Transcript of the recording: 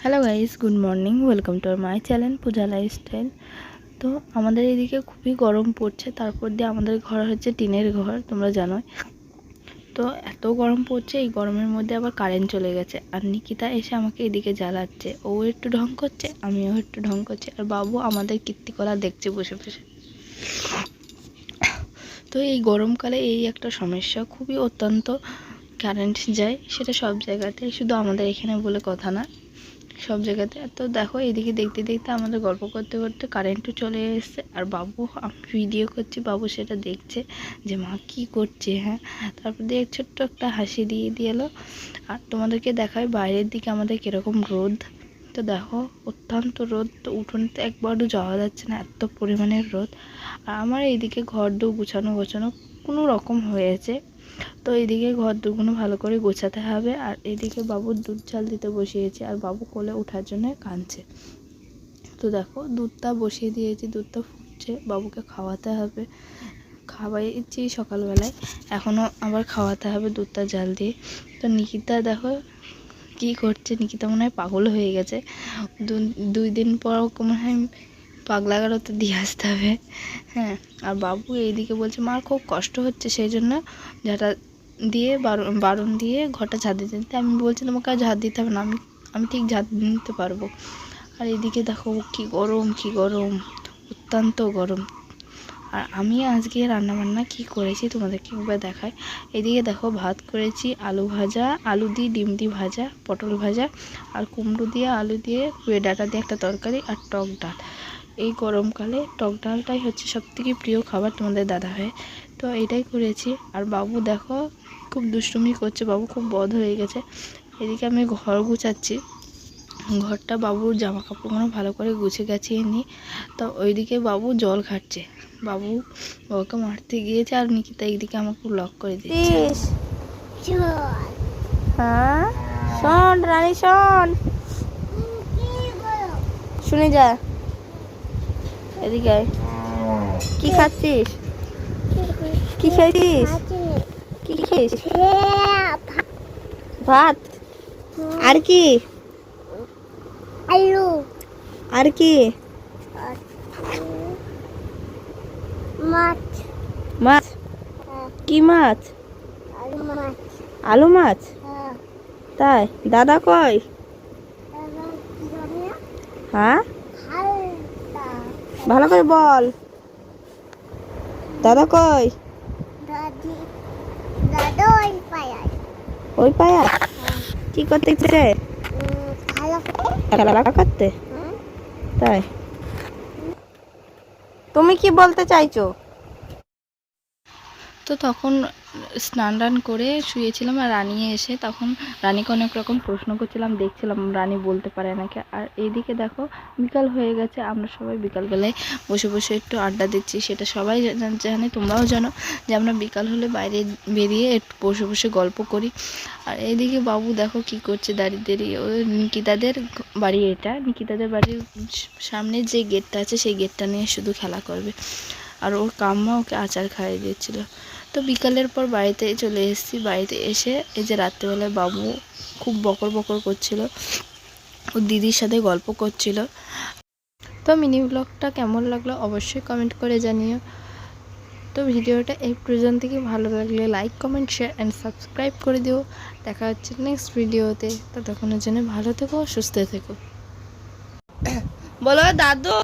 Hello guys, good morning. Welcome to my channel Puja lifestyle. তো আমাদের এদিকে খুবই গরম পড়ছে, তারপর দিয়ে আমাদের ঘর হচ্ছে টিনের ঘর, তোমরা জানোই। তো এত গরম পড়ছে, এই গরমের মধ্যে আবার কারেন্ট চলে গেছে। আর নিকিতা এসে আমাকে এদিকে জ্বালাচ্ছে, ও একটু ঢং করছে, আমিও একটু ঢং করছি, আর বাবু আমাদের কীর্তিকলা দেখছে বসে বসে। তো এই গরমকালে এই একটা সমস্যা, খুবই অত্যন্ত কারেন্ট যায়, সেটা সব জায়গাতে, শুধু আমাদের এখানে বলে কথা না, সব জায়গাতে। তো দেখো এদিকে দেখতে দেখতে আমাদের গল্প করতে করতে কারেন্টও চলে এসেছে, আর বাবু, আমি ভিডিও করছি, বাবু সেটা দেখছে যে মা কী করছে। হ্যাঁ, তারপর দিয়ে ছোট্ট একটা হাসি দিয়ে এলো। আর তোমাদেরকে দেখায় বাইরের দিকে আমাদের কীরকম রোদ। তো দেখো অত্যন্ত রোদ, তো উঠোনতে একবারও যাওয়া যাচ্ছে না, এত পরিমাণের রোদ। আর আমার এইদিকে ঘর দৌ গুছানো গোছানো কোনো রকম হয়েছে। তো এইদিকে ঘর দুগুলো ভালো করে গোছাতে হবে। আর এদিকে বাবুর দুধ চাল দিতে বসিয়েছি, আর বাবু কোলে ওঠার জন্য কাঁদছে। তো দেখো দুধটা বসিয়ে দিয়েছি, দুধটা ফুটছে, বাবুকে খাওয়াতে হবে। খাওয়াইছি সকালবেলায়, এখনও আবার খাওয়াতে হবে দুধটা জাল দিয়ে। তো নিকিতা দেখো কি করছে, নিকিতা মনে হয় পাগল হয়ে গেছে। 2 দিন পর মনে হয় পাগলা গারোতে দিয়ে আসতে হবে। হ্যাঁ, আর বাবু এইদিকে বলছে মার খুব কষ্ট হচ্ছে, সেই জন্য ঝাঁটা দিয়ে বারণ দিয়ে ঘরটা ঝাঁট দিতে দিতে, আমি বলছি তোমাকে আর ঝাঁট দিতে হবে না, আমি ঠিক ঝাঁট দিতে পারবো। আর এদিকে দেখো কি গরম, কি গরম, অত্যন্ত গরম। আর আমি আজকে রান্নাবান্না কি করেছি তোমাদেরকে একবার দেখাই। এদিকে দেখো ভাত করেছি, আলু ভাজা, আলু দিয়ে ডিম দিয়ে ভাজা, পটল ভাজা, আর কুমড়ো দিয়ে আলু দিয়ে ডাঁটা দিয়ে একটা তরকারি, আর টক ডাল। এই গরমকালে টক ডালটাই হচ্ছে সবথেকে প্রিয় খাবার তোমাদের দাদা হয়, তো এটাই করেছি। আর বাবু দেখো খুব দুষ্টুমি করছে, বাবু খুব বদ হয়ে গেছে। এদিকে আমি ঘর গুছাচ্ছি, ঘরটা বাবুর জামা কাপড়গুলো ভালো করে গুছিয়ে গাছিয়ে নিই। তো ওইদিকে বাবু জল ঘাটছে, বাবু ওকে মারতে গিয়েছে, আর নিকিতা এইদিকে আমাকে লক করে দিচ্ছে। হ্যাঁ শোন রানী, শোন, শুনে যা, এদিকে কি খাচ্ছিস, কি খেয়েছিস, কি খেয়েছিস? ভাত, আর কি, আলু, আর কি, মাছ, মাছ, কি মাছ? আলু মাছ। তাই, দাদা কই? হ্যাঁ ভালো করে বল, দাদা কই? ওই পায়া কি করতে গেছে? খেলা করতে। তাই, তুমি কি বলতে চাইছো? তো তখন স্নান টান করে শুয়েছিলাম, আর রানী এসে তখন রানীকে অনেক রকম প্রশ্ন করছিলাম, দেখছিলাম রানী বলতে পারে নাকি। আর এইদিকে দেখো বিকাল হয়ে গেছে, আমরা সবাই বিকালবেলায় বসে বসে একটু আড্ডা দিচ্ছি। সেটা সবাই জানে, তোমরাও জানো যে আমরা বিকাল হলে বাইরে বেরিয়ে একটু বসে বসে গল্প করি। আর এইদিকে বাবু দেখো কি করছে, দাঁড়িয়ে দাঁড়িয়ে। ও নিকিতাদের বাড়ি, এটা নিকিতাদের বাড়ির সামনে যে গেটটা আছে সেই গেটটা নিয়ে শুধু খেলা করবে। আর ওর কাম্মা ওকে আচার খাইয়ে দিয়েছিল। তো বিকালের পর বাড়িতে চলে এসেছি, বাড়িতে এসে এই যে রাত্রেবেলায় বাবু খুব বকর বকর করছিল, ও দিদির সাথে গল্প করছিল। তো মিনি ব্লগটা কেমন লাগলো অবশ্যই কমেন্ট করে জানিও। তো ভিডিওটা এই পর্যন্ত থেকে, ভালো লাগলে like comment share and subscribe করে দিও। দেখা হচ্ছে নেক্সট ভিডিওতে, ততক্ষণের জন্য ভালো থেকো, সুস্থ থেকো। বলো দাদু।